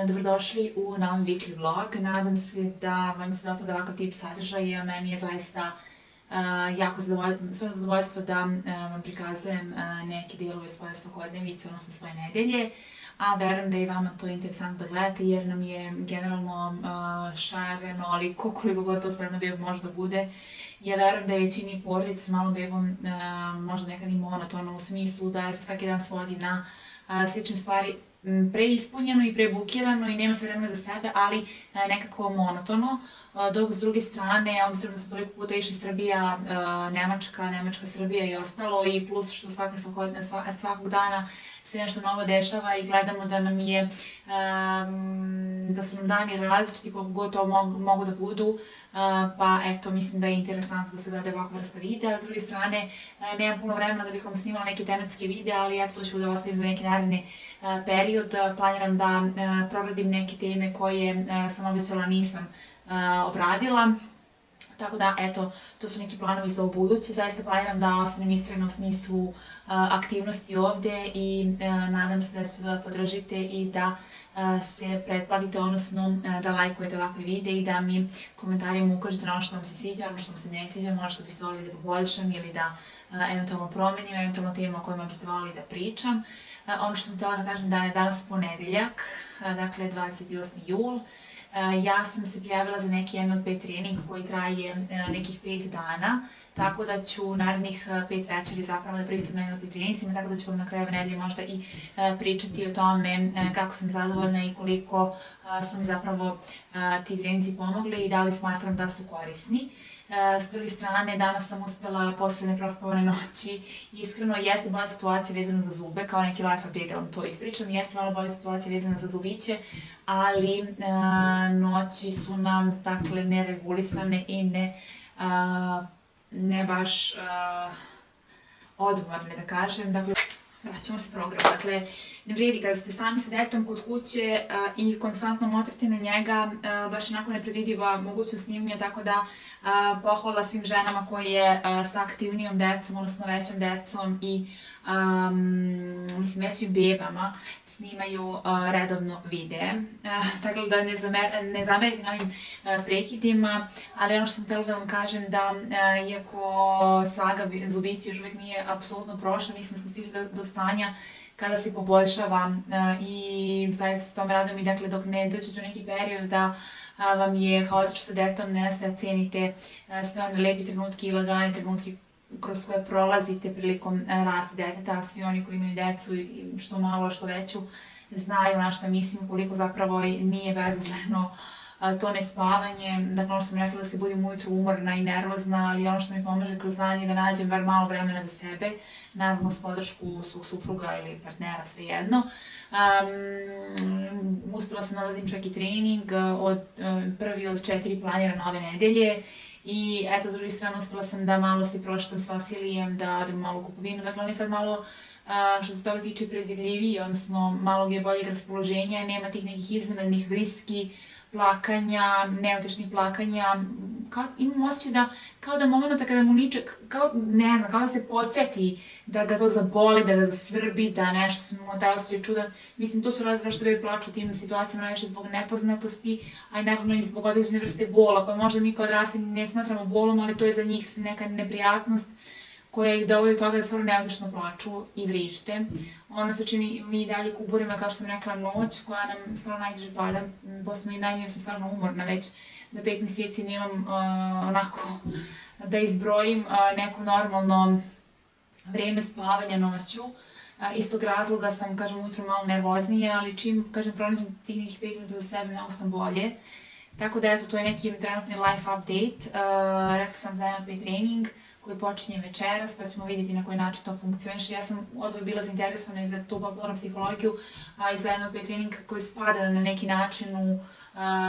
Dobrodošli u novom weekly vlog. Nadam se da vam se dopada ovakav tip sadržaja. Meni je zaista jako zadovoljstvo da vam prikazujem neke dijelove svoje svakodnevice, odnosno svoje nedelje. A verujem da je vama to interesantno da gledate jer nam je generalno šareno, ali koliko god to sredno bebo možda bude. Ja verujem da je većini porodica s malom bebom možda nekad i monotono u smislu da se svaki dan svodi na slične stvari, preispunjeno i prebukirano i nema se vremena za sebe, ali nekako monotono. Dok s druge strane, obzirom da sam toliko puta išla Srbija, Nemačka, Srbija i ostalo, i plus što svakog dana se nešto novo dešava i gledamo da nam je, da su nam dani različiti koliko god to mogu da budu, pa eto, mislim da je interesantno da se gleda ovakva vrsta videa. S druge strane, nemam puno vremena da bih vam snimala neke tematske videa, ali eto, to ću da ostavim za neki naredni period. Planiram da proradim neke teme koje sam obećala nisam obradila. Tako da, eto, to su neki planovi za ubuduće. Zaista planiram da ostanem istrajna u smislu aktivnosti ovde i nadam se da ćete da podržite i da se pretplatite, odnosno da lajkujete ovakve videe i da mi komentarima ukažete na ono što vam se sviđa, ono što vam se ne sviđa, ono što biste volili da poboljšam ili da eventualno promenim, eventualno tema o kojima biste volili da pričam. Ono što sam htjela da kažem da je danas ponedeljak, dakle 28. jul. Ja sam se prijavila za neki 1-5 trening koji traje nekih 5 dana, tako da ću narednih 5 večeri zapravo da pristupim na 1-5 treningsima, tako da ću vam na kraju nedelje možda i pričati o tome kako sam zadovoljna i koliko su mi zapravo ti treninzi pomogli i da li smatram da su korisni. S druge strane, danas sam uspela posle neprospavane noći, iskreno jeste bolja situacija vezana za zube, kao neki life update da vam to ispričam, jeste malo bolja situacija vezana za zubiće, ali noći su nam, dakle, neregulisane i ne baš odmorne, da kažem. Dakle, vraćamo se programu. Dakle, ne vrijedi kada ste sami sa detetom kod kuće i konstantno motrite na njega, baš onako nepredvidiva mogućnost snimanja, tako da pohvala svim ženama koje sa aktivnijom decom, odnosno većom decom i većim bebama snimaju redovno videe. Tako da ne zamerite na ovim prekidima, ali ono što sam htjela da vam kažem da iako saga zubići još uvijek nije apsolutno prošla, mislim da smo stigli do stanja kada se poboljšava i zaista se tome radujem i dakle dok ne dođete u neki period da vam je haotično sa detetom, ne da cenite sve one lepi trenutke i lagane trenutke kroz koje prolazite prilikom rasta deteta. Svi oni koji imaju decu, što malo, što veću, znaju na šta mislim, koliko zapravo nije bezazleno to nespavanje. Dakle, ono što sam rekla da se budim ujutru umorna i nervozna, ali ono što mi pomaže kroz dan je da nađem bar malo vremena za sebe, naravno uz podršku svog supruga ili partnera, svejedno. Uspela sam da odradim čak i trening, prvi od 4 planirane ove nedelje. I eto, s druge strane, uspela sam da malo se prošetam s Vasilijem, da odem malo u kupovinu. Dakle, on je sad malo, što se toga tiče, predvidljiviji, odnosno malo je boljeg raspoloženja, nema tih nekih iznenadnih vriski, plakanja, neutešnih plakanja. Imam osjećaj da, kao da momenta kada mu niče, kao da se podsjeti da ga to zaboli, da ga zasvrbi, da nešto se mu taj osjećaj čudan. Mislim, to su razlozi zašto bebi plaču u tim situacijama, najviše zbog nepoznatosti, a i naravno i zbog određene vrste bola, koje možda mi kao odrasli ne smatramo bolom, ali to je za njih neka neprijatnost koja ih dovodi do toga da stvarno neutešno plaču i vrište. Ono se čini mi i dalje kuburima, kao što sam rekla, noć koja nam stvarno najteže pada. Posebno i meni jer sam stvarno umorna već da 5 mjeseci nemam onako da izbrojim neko normalno vrijeme spavanja noću. Iz tog razloga sam, kažem, ujutro malo nervoznije, ali čim, kažem, pronađem tih nekih 5 minuta za sebe, mnogo sam bolje. Tako da, eto, to je neki trenutni life update. Rekla sam za 1-5 trening koji počinje večeras, pa ćemo vidjeti na koji način to funkcioniše. Ja sam odvoj bila zainteresovana i za tu popularnu psihologiju, a i za 1-5 trening koji spada na neki način u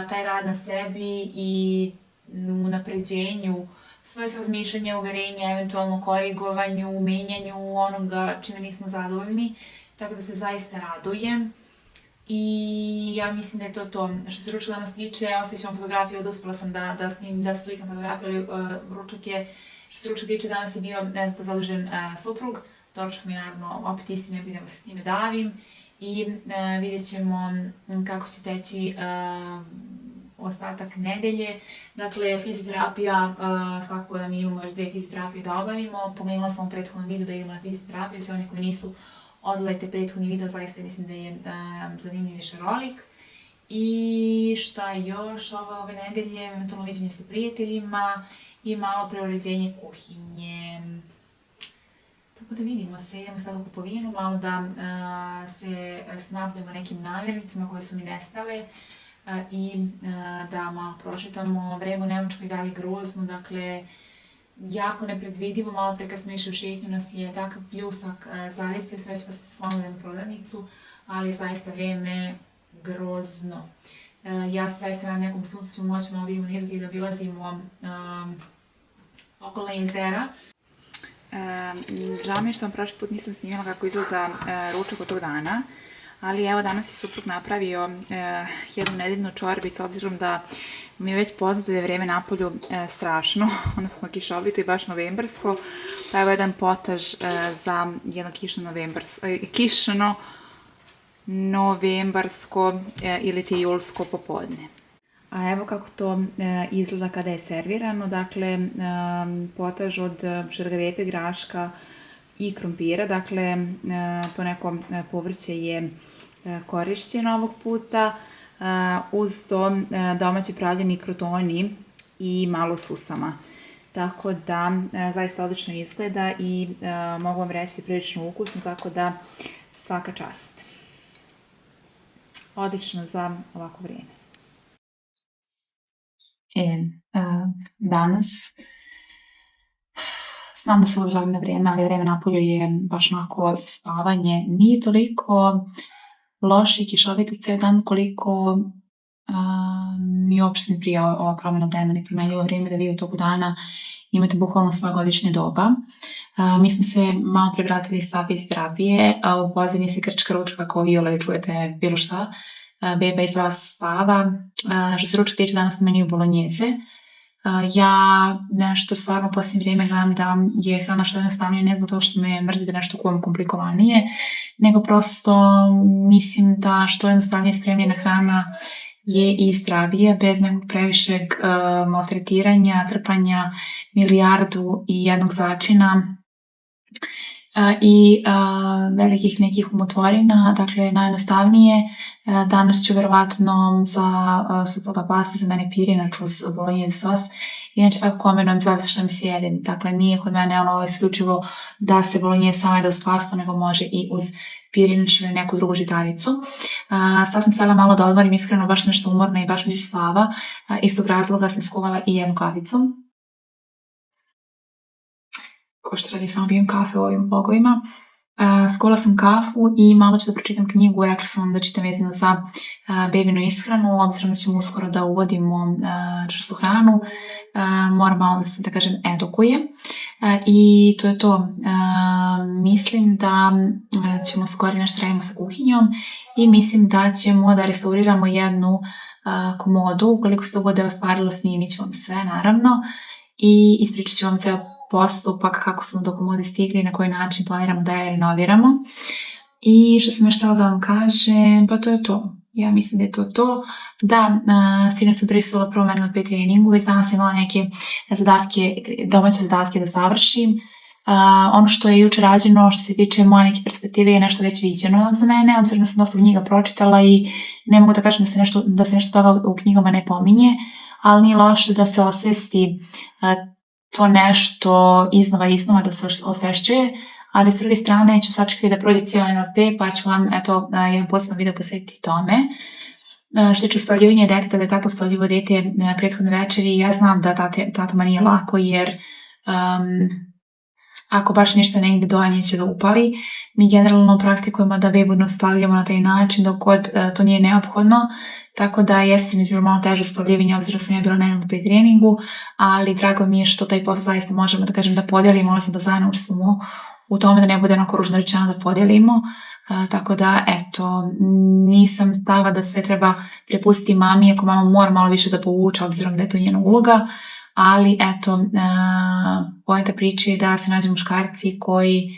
taj rad na sebi i u napređenju svojih razmišljanja, uverenja, eventualno korigovanju, menjanju onoga čime nismo zadovoljni. Tako da se zaista radujem. I ja mislim da je to to. Što se ručka danas tiče, ostavit ću vam fotografiju, uspela sam da slikam fotografiju, ali ručak je, što se ručka tiče, danas je bio zadužen suprug. Doručak mi je naravno opet isti, ne bih da vas s time davim. i vidjet ćemo kako će teći ostatak nedelje. Dakle, fizioterapija, svakako da mi imamo još 2 fizioterapije da obavimo. Pomenula sam u prethodnom videu da idemo na fizioterapiju, sve oni koji nisu odgledajte prethodni video, zaista mislim da je zanimljiv i šarolik. I šta još, ove nedelje, eventualno viđenje sa prijateljima i malo preuređenje kuhinje. Tako da vidimo se, idemo sad u kupovinu, malo da se snabdemo nekim namirnicama koje su mi nestale i da malo prošetamo. Vreme u Nemačkoj dalje grozno, dakle, jako nepredvidivo. Malo pre kad smo išli u šetnju nas je takav pljusak zadesio, sreća pa se slomila jednu prodavnicu, ali je zaista vreme grozno. Ja se zaista na nekom suncu ćemo moći malo da idemo nizad i da obilazimo okolna jezera. Žao mi je što vam prošli put nisam snimila kako izgleda ručak od tog dana, ali evo danas je suprug napravio jednu nedeljnu čorbu i s obzirom da mi je već poznato da je vreme napolju strašno, odnosno kišovito i baš novembarsko, pa evo jedan potaž za jedno kišno novembarsko ili ti julsko popodne. A evo kako to izgleda kada je servirano, dakle potaž od šargarepe, graška i krompira, dakle to neko povrće je korišćeno ovog puta, uz to domaći pravljeni krotoni i malo susama. Tako da zaista odlično izgleda i mogu vam reći prilično ukusno, tako da svaka čast. Odlično za ovako vrijeme. Danas znam da se uvijek na vrijeme, ali vrijeme napolju je baš onako za spavanje. Nije toliko loše i kišovito ceo dan koliko mi uopšte ne prija ova promjena vremena i promenljivo vrijeme da vi u toku dana imate bukvalno sva godišnje doba. Mi smo se malo prevratili sa fizioterapije, a u pozadini se krčka ručka kako vi ole čujete bilo šta. Beba iz vas spava. Što se ručka tiče, danas na meniju bolognjeze. Ja nešto stvarno posljednje vrijeme gledam da je hrana što jednostavnije, ne zbog toga što me mrzi da nešto kuvam komplikovanije, nego prosto mislim da što jednostavnije spremljena hrana je i zdravija, bez nekog previšeg maltretiranja, trpanja, milijardu i jednog začina i velikih nekih umotvorina. Dakle, najjednostavnije. Danas ću verovatno za suploga pasta, za mene pirinač uz bolognese sos. Inače tako komenujem zavisno što mi se jedim. Dakle, nije kod mene ono isključivo da se bolognese samo jede uz pastu, nego može i uz pirinač ili neku drugu žitaricu. Sad sam sela malo da odmorim, iskreno baš sam nešto umorna i baš mi se spava. Iz tog razloga sam skuvala i jednu kaficu. Ko što radi, samo pijem kafe u ovim vlogovima. Skuvala sam kafu i malo ću da pročitam knjigu. Rekla sam vam da čitam vezano za bebinu ishranu, obzirom da ćemo uskoro da uvodimo čvrstu hranu. Moram malo da se, da kažem, edukujem. I to je to. Mislim da ćemo skoro nešto radimo sa kuhinjom i mislim da ćemo da restauriramo jednu komodu. Ukoliko se to bude ostvarilo, snimit ću vam sve, naravno. I ispričat ću vam ceo postupak kako smo do komode stigli i na koji način planiramo da je renoviramo. I što sam još htjela da vam kažem, pa to je to. Ja mislim da je to to. Da, sinoć sam prisustila prvo mental treningu, već danas sam imala neke domaće zadatke da završim. Ono što je jučer rađeno, što se tiče moje neke perspektive, je nešto već viđeno za mene, obzirom da sam dosta knjiga pročitala i ne mogu da kažem da se nešto toga u knjigama ne pominje, ali nije loše da se osvesti to nešto iznova da se osvešćuje, ali s druge strane ću sačekati da prođe cijelo NLP, pa ću vam jedan poseban video posvetiti tome. Što ću uspavljivanje deteta, da je tako uspavljivo dete prethodne večeri, ja znam da tatama nije lako, jer ako baš ništa ne ide, dojanje će da upali. Mi generalno praktikujemo da bebu ne uspavljamo na taj način dok god to nije neophodno, tako da jesam bilo malo teže uspavljivanje, obzirom sam ja bila na NLP treningu, ali drago mi je što taj posao zaista možemo da kažem da podijelimo, odnosno da zajedno učestvujemo u tome, da ne bude onako ružno rečeno da podijelimo. Tako da, eto, nisam stava da sve treba prepustiti mami, ako mama mora malo više da povuče, obzirom da je to njena uloga, ali eto, poenta priče je da se nađe muškarci koji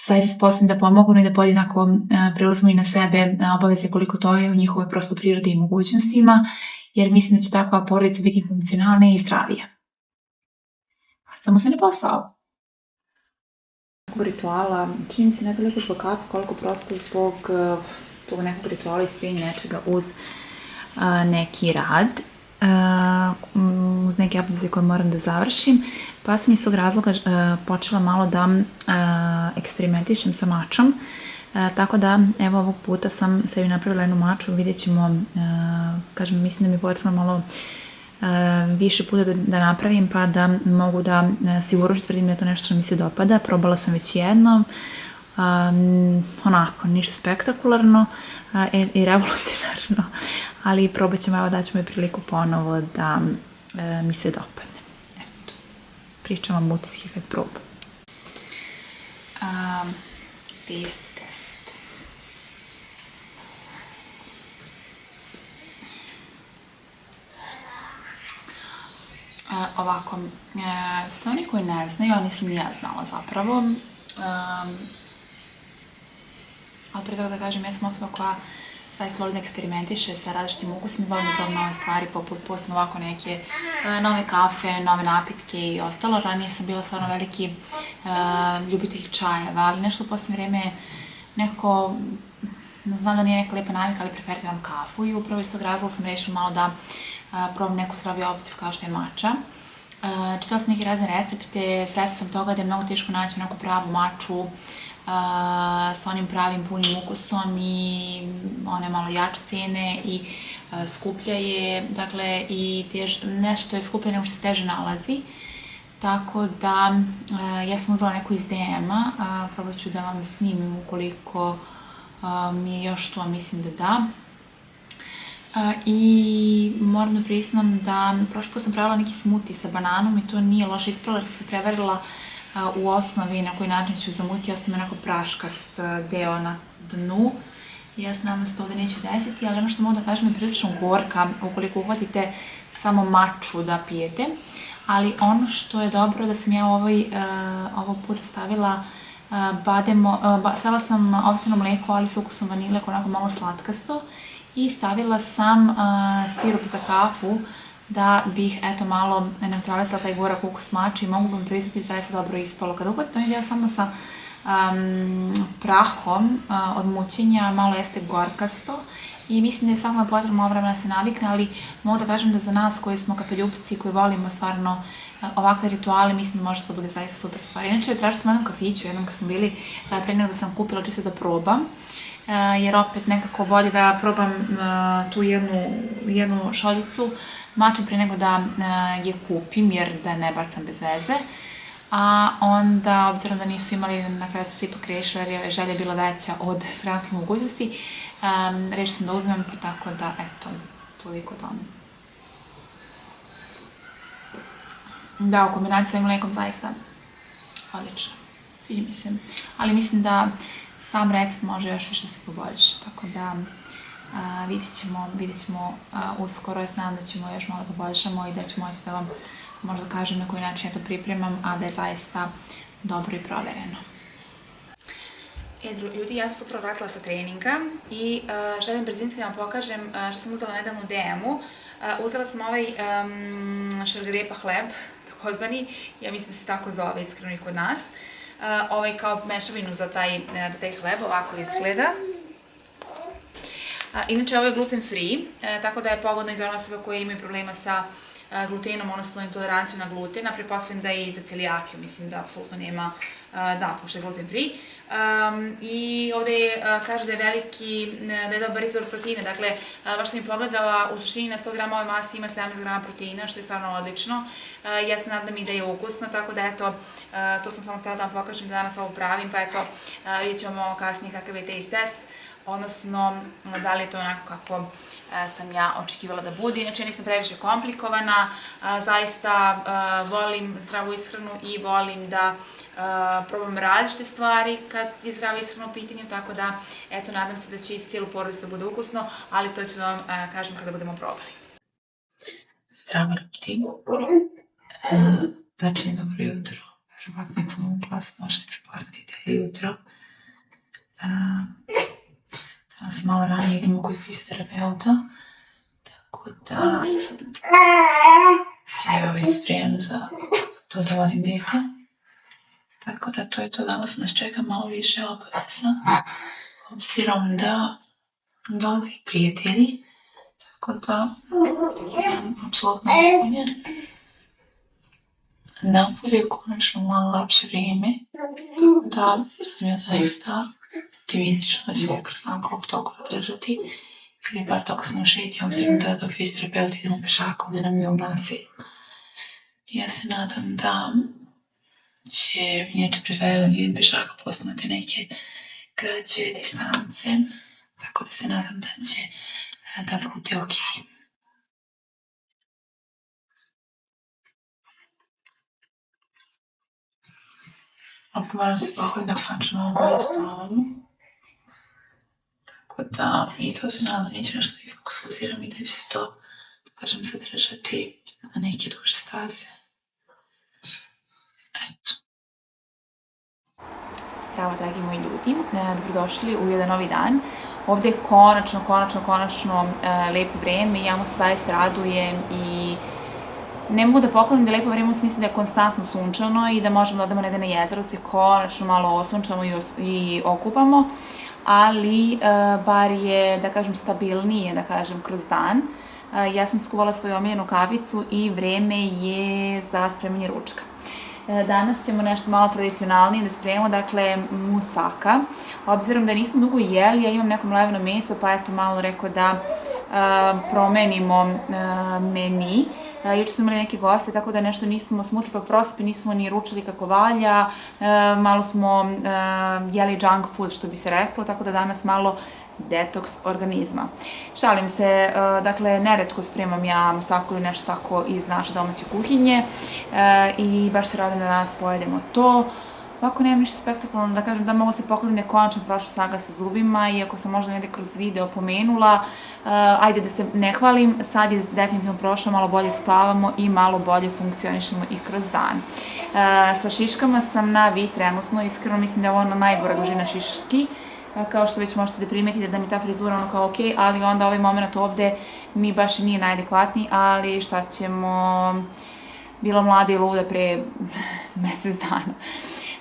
zaista sposobni da pomognu i da podjednako preuzmu i na sebe obaveze koliko to je u njihovoj prosto prirodi i mogućnostima, jer mislim da će takva porodica biti funkcionalnija i zdravija. Samo se ne posao. Rituala, čini mi se ne toliko zbog kafe, koliko prosto zbog tog nekog rituala i spijenja nečega uz neki rad, uz neke obaveze koje moram da završim, pa sam iz tog razloga počela malo da eksperimentišem sa mačom, tako da evo ovog puta sam sebi napravila jednu maču, vidjet ćemo, kažem, mislim da mi je potrebno malo više puta da napravim pa da mogu da sigurno tvrdim da je to nešto što mi se dopada. Probala sam već jednom, onako, ništa spektakularno i revolucionarno, ali probat ćemo, evo daćemo i priliku ponovo da mi se dopadne. Eto, pričam vam utiske kad probam. Taste test. Ovako, sve oni koji ne znaju, a nisam ni ja znala zapravo, ali pre toga da kažem, ja sam osoba koja zaista volim da eksperimentiše sa različitim ukusima, volim da probam nove stvari, poput posebno ovako neke nove kafe, nove napitke i ostalo. Ranije sam bila stvarno veliki ljubitelj čajeva, ali nešto u posljednje vreme nekako, znam da nije neka lepa navika, ali preferiram kafu i upravo iz tog razloga sam rešila malo da probam neku zdraviju opciju kao što je mača. Čitala sam neke razne recepte, svesna sam toga da je mnogo teško naći neku pravu maču sa onim pravim punim ukusom i one malo jače cene i skuplja je, dakle, i nešto je skuplje nego što se teže nalazi. Tako da, ja sam uzela neku iz DM-a, probat ću da vam snimim ukoliko mi je još to, mislim da da. I moram da priznam da prošli put sam pravila neki smoothie sa bananom i to nije loše ispravila jer sam se prevarila u osnovi na koji način ću zamuti, ostavim onako praškast deo na dnu. Ja se nadam da se to ovde neće desiti, ali ono što mogu da kažem je prilično gorka ukoliko uhvatite samo maču da pijete. Ali ono što je dobro da sam ja ovog puta stavila stavila sam ovseno mleko, ali sa ukusom vanile, onako malo slatkasto. I stavila sam sirup za kafu da bih, eto, malo neutralisala taj gorak ukus mača i mogu vam priznati zaista dobro ispalo. Kada uhvatite onaj deo samo sa prahom od mućenja, malo jeste gorkasto i mislim da je samo potrebno malo vremena da se navikne, ali mogu da kažem da za nas koji smo kafeljupci, koji volimo stvarno ovakve rituale, mislim da može to bude zaista super stvar. Inače, tražila sam jednom kafiću, jednom kad smo bili, pre nego sam kupila čisto da probam, jer opet nekako bolje da probam tu jednu šoljicu mača pre nego da je kupim, jer da ne bacam bez veze. A onda, obzirom da nisu imali, na kraju sam se ipak rešila jer je želja bila veća od trenutnih mogućnosti, rešila sam da uzmem, pa tako da, eto, toliko tome. Da, u kombinaciji sa ovim mlekom zaista odlično, sviđa mi se, ali mislim da sam recept može još više se poboljša, tako da vidjet ćemo uskoro, ja se nadam da ćemo još malo poboljšamo i da ću moći da vam možda kažem na koji način ja to pripremam, a da je zaista dobro i provereno. Ljudi, ja sam se upravo vratila sa treninga i želim brzinski da vam pokažem što sam uzela nedavno u DM-u. Uzela sam ovaj šargarepa hleb, takozvani, ja mislim da se tako zove iskreno i kod nas. Ovaj kao mešavinu za taj hleb, ovako izgleda. Inače, ovo je gluten free, tako da je pogodno i za one osobe koje imaju problema sa glutenom, odnosno intolerancijom na gluten, a pretpostavljam da je i za celijakiju, mislim da apsolutno nema, da, pošto je gluten free. I ovde kaže da je veliki, da je dobar izvor proteina, dakle, baš sam i pogledala, u suštini na 100 grama ove masti ima 17 grama proteina, što je stvarno odlično. Ja se nadam i da je ukusno, tako da eto, to sam samo htela da vam pokažem da danas ovo pravim, pa eto, vidjet ćemo kasnije kakav je taste test, odnosno da li je to onako kako sam ja očekivala da bude. Inače, nisam previše komplikovana, zaista volim zdravu ishranu i volim da probam različite stvari kad je zdrava ishrana u pitanju, tako da, eto, nadam se da će i cijelu porodicu da bude ukusno, ali to ću vam kažem kada budemo probali. Zdravo ljudi, tačnije dobro jutro. Životni glas možete prepoznati da je jutro. Danas malo ranije idemo kod fizioterapeuta, tako da sve spremam za to da vodim dete. Tako da to je to, danas nas čeka malo više obaveza, obzirom da dolazi prijatelji, tako da sam apsolutno ispunjen. Napolje je konačno malo lakše vrijeme, tako da sam ja zaista optimistična da će se kroz dan koliko toliko držati. Ili bar toliko sam ušetio, obzirom da do fizioterapeuta idemo pešakom, da nam je u naselju. Ja se nadam da će mi neće preferirati da idem pešaka posle te neke kraće distance, tako da se nadam da će da bude ok. Opet moram se pohvaliti da konačno ovo bolje spavam. Tako da i to se nadam neće nešto iskokskuziram i da će se to, da kažem, zadržati na neke duže staze. Eto. Zdravo, dragi moji ljudi, dobrodošli u jedan novi dan. Ovdje je konačno lepo vreme i ja mu se zaista radujem i ne mogu da pohvalim da je lepo vreme u smislu da je konstantno sunčano i da možemo da odemo negde na jezero, se konačno malo osunčamo i okupamo, ali bar je, da kažem, stabilnije, da kažem, kroz dan. Ja sam skuvala svoju omiljenu kavicu i vreme je za spremanje ručka. Danas ćemo nešto malo tradicionalnije da spremamo, dakle musaka. Obzirom da nismo dugo jeli, ja imam neko mleveno meso, pa eto malo rekao da promenimo meni. Juče smo imali neke goste, tako da nešto nismo smuti pa prospi, nismo ni ručali kako valja, malo smo jeli junk food, što bi se reklo, tako da danas malo detoks organizma. Šalim se, dakle, neretko spremam ja musaku ili nešto tako iz naše domaće kuhinje i baš se radim da danas pojedemo to. Ovako nemam ništa spektakularno da kažem, da mogu se pohvalim da je konačno prošla saga sa zubima, iako sam možda negde kroz video pomenula, ajde da se ne hvalim, sad je definitivno prošlo, malo bolje spavamo i malo bolje funkcionišemo i kroz dan. Sa šiškama sam na vi trenutno, iskreno mislim da je ovo najgora dužina šiški, kao što već možete da primetite da mi ta frizura ono kao ok, ali onda ovaj moment ovde mi baš i nije najadekvatniji, ali šta ćemo, bila mlada i luda pre mesec dana.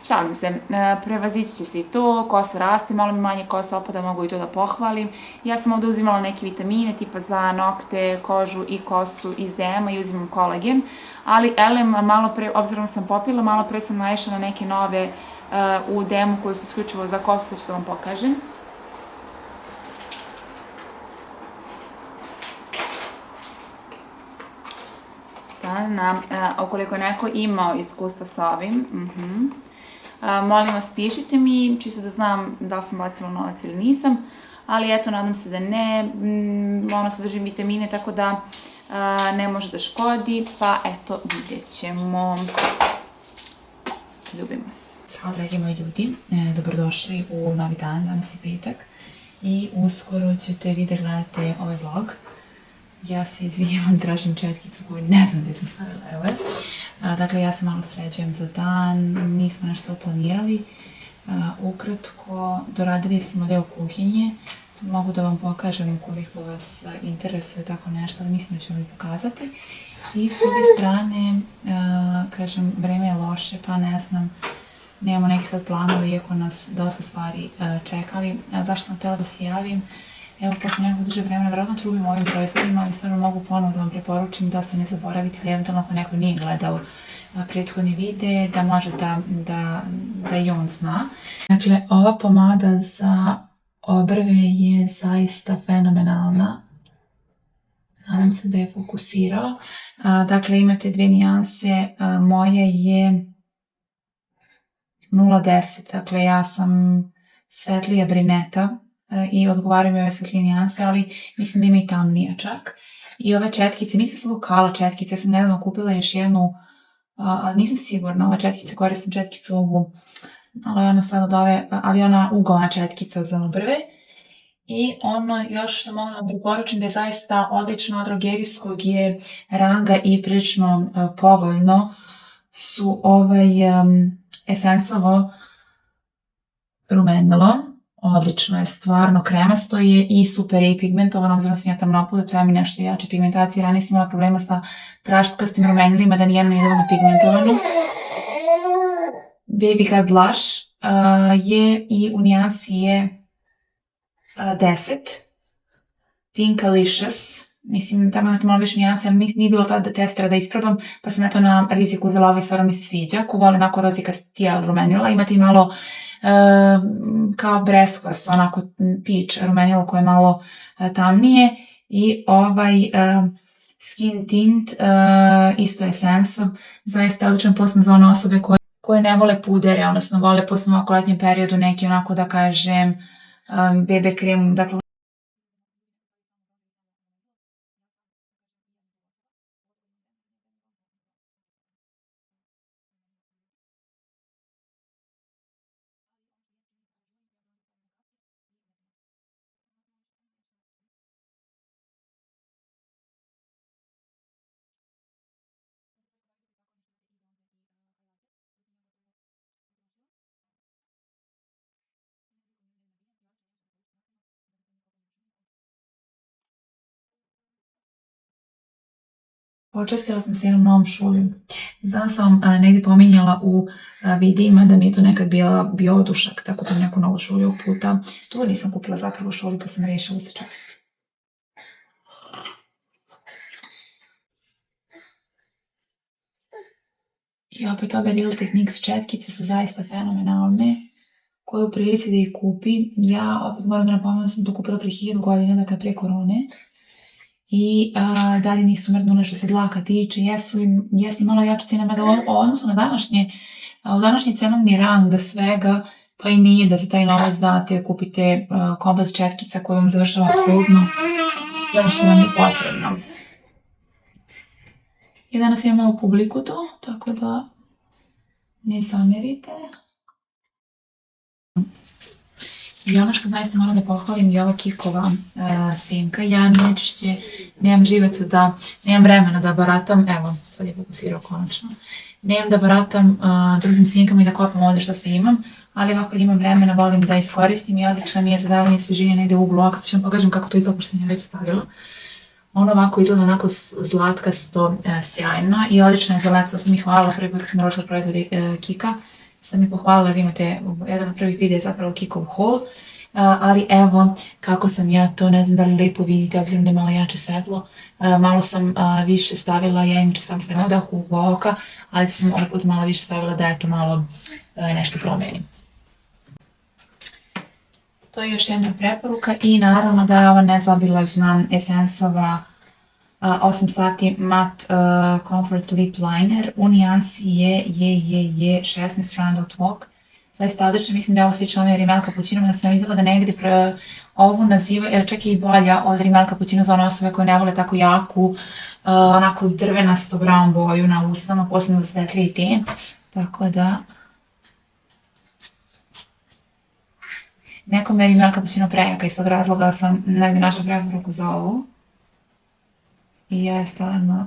Šalim se, prevazići će se i to, kosa raste, malo mi manje kosa opada, mogu i to da pohvalim. Ja sam ovde uzimala neke vitamine, tipa za nokte, kožu i kosu iz DM-a i uzimam kolagen, ali elem, malo pre, obzirom sam popila, malo pre sam naišla na neke nove u DM-u koje su isključivo za kosu, sad ću da vam pokažem. Ukoliko je neko imao iskustva sa ovim, molim vas, pišite mi, čisto da znam da li sam bacila novac ili nisam, ali eto, nadam se da ne, ono sadrži vitamine, tako da ne može da škodi, pa eto, vidjet ćemo. Ljubim vas. Ćao, dragi moji ljudi, dobrodošli u novi dan, danas je petak i uskoro ćete vi da gledate ovaj vlog. Ja se izvinjavam, tražim četkicu koju ne znam gdje sam stavila, evo je. Dakle, ja se malo sređujem za dan, nismo nešto planirali. Ukratko, doradili smo deo kuhinje, mogu da vam pokažem ukoliko vas interesuje tako nešto, ali mislim da ću vam pokazati. I s druge strane, kažem, vreme je loše, pa ne znam, nemamo neki sad planove, iako nas dosta stvari čekali. Zašto sam htjela da se javim? Evo, posle nekog duže vremena, vjerojatno trubim ovim proizvodima, ali stvarno mogu ponovno da vam preporučim da se ne zaboravite ili eventualno ako neko nije gledao prethodni videe, da može da i on zna. Dakle, ova pomada za obrve je zaista fenomenalna. Nadam se da je fokusirao. Dakle, imate dve nijanse. Moja je 010, dakle ja sam svetlija brineta i odgovaraju mi ove svetlije nijanse, ali mislim da ima i tamnija čak. I ove četkice, mislim su Lokala četkice, ja sam nedavno kupila još jednu, ali nisam sigurna, ova četkica, koristim četkicu ovu, ali ona sad od ove, ali ona ugaona četkica za obrve. I ono još što mogu da vam preporučim da je zaista odlično, od drogerijskog je ranga i prilično povoljno, su Essenceovo rumenilo. Odlično je, stvarno kremasto je i super je i pigmentovano, obzirom da sam ja tamnopu, da treba mi nešto jače pigmentacije. Ranije sam imala problema sa praštkastim rumenilima, da nijedno nije dovoljno pigmentovano. Baby Guy Blush je i u nijansi je 10. Pinkalicious. Mislim, tamo imate malo više nijanse, ali nije bilo tada testera da isprobam, pa sam eto na riziku uzela ovo i stvarno mi se sviđa. Ko voli onako rozikastija rumenila, imate i malo kao breskvast, onako peach rumenilo koje je malo tamnije. I skin tint, isto Essence, zaista odličan posebno za one osobe koje ne vole pudere, odnosno vole posebno u letnjem periodu neki onako da kažem BB krem, dakle počestila sam se jednom novom šuljom. Danas sam negdje pominjala u videima da mi je to nekad bio odušak, tako da neku novu šulju puta. Tu nisam kupila zapravo šulju, pa sam rešila se časti. I opet ove Real Techniques četkice su zaista fenomenalne. Ko je u prilici da ih kupi, ja opet moram da napomenem da sam to kupila pre 1000 godina, dakle pre korone. I dalje nisu mrdnule što se dlaka tiče, jesi malo jača cena, da odnosno u današnji cenovni rang svega, pa i nije da za taj novac date, kupite komplet četkica koju vam završava apsolutno sve što vam je potrebno. I danas imam malo publiku to, tako da ne zamerite. I ono što zaista moram da pohvalim je ova Kikova senka. Ja najčešće nemam živaca nemam vremena da baratam, evo, sad je fokusirao konačno, nemam da baratam drugim senkama i da kopam ovdje što sve imam, ali ovako kad imam vremena volim da iskoristim i odlično mi je za davanje svežine negde u uglu oka. Sad ću vam pokažem kako to izgleda, pošto sam ja već stavila. Ono ovako izgleda onako zlatkasto, sjajno i odlično je za leto, to sam ih hvalila prvi put kad sam rošla proizvode Kika. Sam mi pohvalila jer imate jedan od prvih videa je zapravo Kikov haul, ali evo kako sam ja to, ne znam da li lepo vidite obzirom da je malo jače svetlo, malo sam više stavila, ja inače sam se na dahu u oka, ali sam ovaj put malo više stavila da eto malo nešto promenim. To je još jedna preporuka i naravno da je ova nezaobilazna Essenceova 8 sati matte Comfort Lip Liner u nijansi je 16 Round Walk. Zaista odlično, mislim da je ovo slično onoj Rimmel Cappuccino, da sam vidjela da negdje ovu naziva, čak i bolja od Rimmel Cappuccino za one osobe koje ne vole tako jaku, onako drvenasto brown boju na usnama, posebno za svetliji ten. Tako da nekom je Rimmel Cappuccino prejaka, iz tog razloga sam negdje našla preporuku za ovu. I ja je stvarno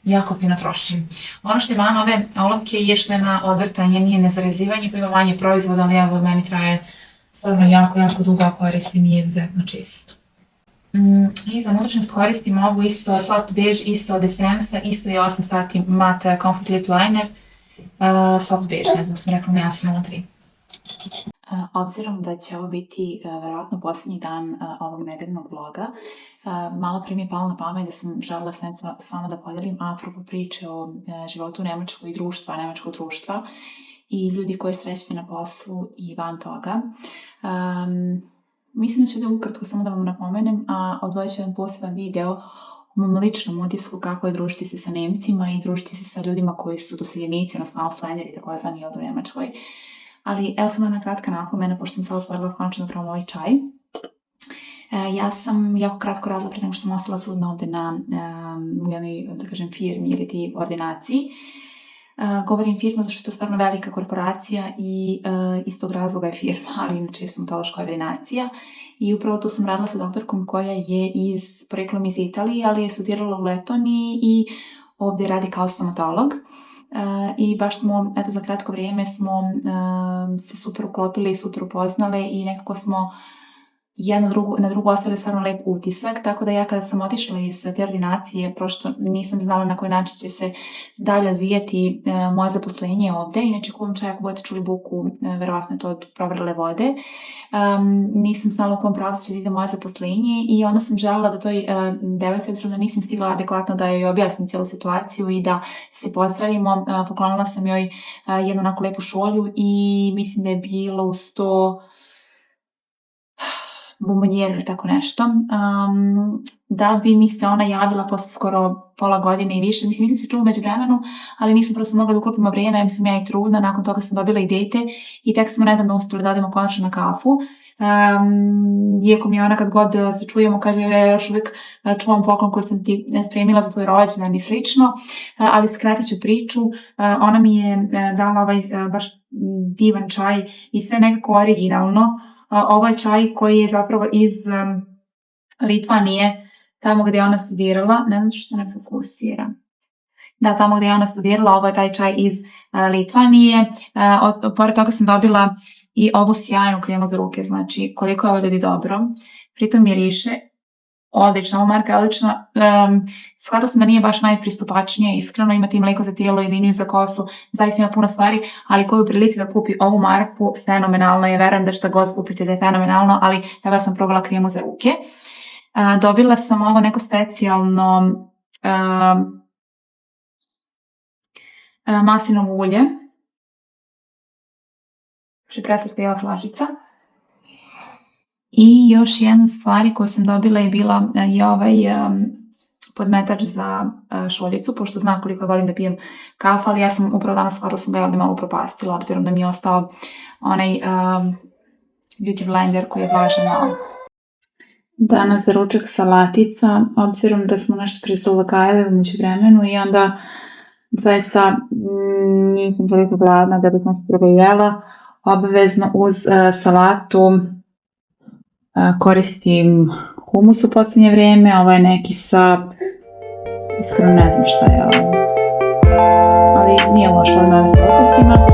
jako fino trošim. Ono što je van ove olovke je što je na odvrtanje, nije nezarezivanje, pa ima manje proizvoda, ali evo meni traje stvarno jako dugo, a koristim i je izuzetno čisto. I za unutrašnjost koristim ovu isto soft beige, isto od Essence, isto je 8 sati matte Comfort Lip Liner, soft beige, ne znam sam rekla, nijansi 03. Obzirom da će ovo biti verovatno posljednji dan ovog nedeljnog vloga, malo prije mi je palo na pamet da sam želela s vama da podelim apropo priče o životu u Nemačkoj i nemačkog društva i ljudi koje srećete na poslu i van toga. Mislim da ću da ukratko samo da vam napomenem, a odvojit ću jedan poseban video o mom ličnom utisku kako je družiti se sa Nemcima i družiti se sa ljudima koji su doseljenici, odnosno Ausländeri, takozvani ovdje u Nemačkoj. Ali evo samo jedna kratka napomena, pošto sam sad otvorila konačno da probam ovaj čaj. Ja sam jako kratko razla prije nego što sam ostala trudna ovdje u jednoj, da kažem, firmi ili ti ordinaciji. Govorim firma zato što je to stvarno velika korporacija i iz tog razloga je firma, ali inače je stomatološka ordinacija. I upravo tu sam radila sa doktorkom koja je poreklom iz Italije, ali je studirala u Letoniji i ovdje radi kao stomatolog. I baš smo, eto, za kratko vrijeme smo se super uklopili i super upoznale i nekako smo jedno na drugu ostavili stvarno lep utisak, tako da ja kada sam otišla iz te ordinacije, prosto nisam znala na koji način će se dalje odvijati moje zaposlenje ovdje. Inače, kuvam čaj, ako budete čuli buku, verovatno je to od provrele vode. Nisam znala u kom pravcu će ide moje zaposlenje i onda sam željela da toj devojci, obzirom da nisam stigla adekvatno da joj objasnim cijelu situaciju i da se pozdravimo, poklonila sam joj jednu onako lepu šolju i mislim da je bilo uz to bombonjera ili tako nešto, da bi mi se ona javila posle skoro pola godine i više. Mislim, nisam se čula umeđu vremenu, ali nisam prosto mogla da uklopimo vrijeme, mislim ja i trudna, nakon toga sam dobila i dete i tek smo nedavno uspjeli da odemo konačno na kafu. Iako mi je ona kad god se čujemo, kad je još uvijek čuvam poklon koji sam ti spremila za tvoj rođendan i slično, ali skratit ću priču. Ona mi je dala ovaj baš divan čaj i sve nekako originalno. Ovo je čaj koji je zapravo iz Litvanije, tamo gdje je ona studirala, ne znam što ne fokusira. Da, tamo gdje je ona studirala, ovo je taj čaj iz Litvanije. Pored toga sam dobila i ovu sjajnu kremu za ruke, znači koliko je ovo ljudi dobro. Pritom miriše odlično, ova marka je odlična. Shvatila sam da nije baš najpristupačnije, iskreno, imati mlijeko za tijelo i liniju za kosu, zaista ima puno stvari, ali koju prilici da kupi ovu marku, fenomenalno je, verujem da šta god kupite da je fenomenalno, ali evo ja sam probala kremu za ruke. Dobila sam ovo neko specijalno maslinovo ulje, preslatka je ova flašica. I još jedna stvar koju sam dobila je bila i ovaj podmetač za šoljicu, pošto znam koliko volim da pijem kafu, ali ja sam upravo danas shvatila sam da je ovdje malo propastila, obzirom da mi je ostao onaj beauty blender koji je važan malo. Danas za ručak salatica, obzirom da smo nešto prizalagajali umeđu vremenu i onda zaista nisam toliko gladna da bih vam se drugo jela. Obavezno uz salatu koristim humus u posljednje vrijeme, ovo je neki sa, iskreno ne znam šta je ovo, ali nije lošo, ali malo sa ukusima.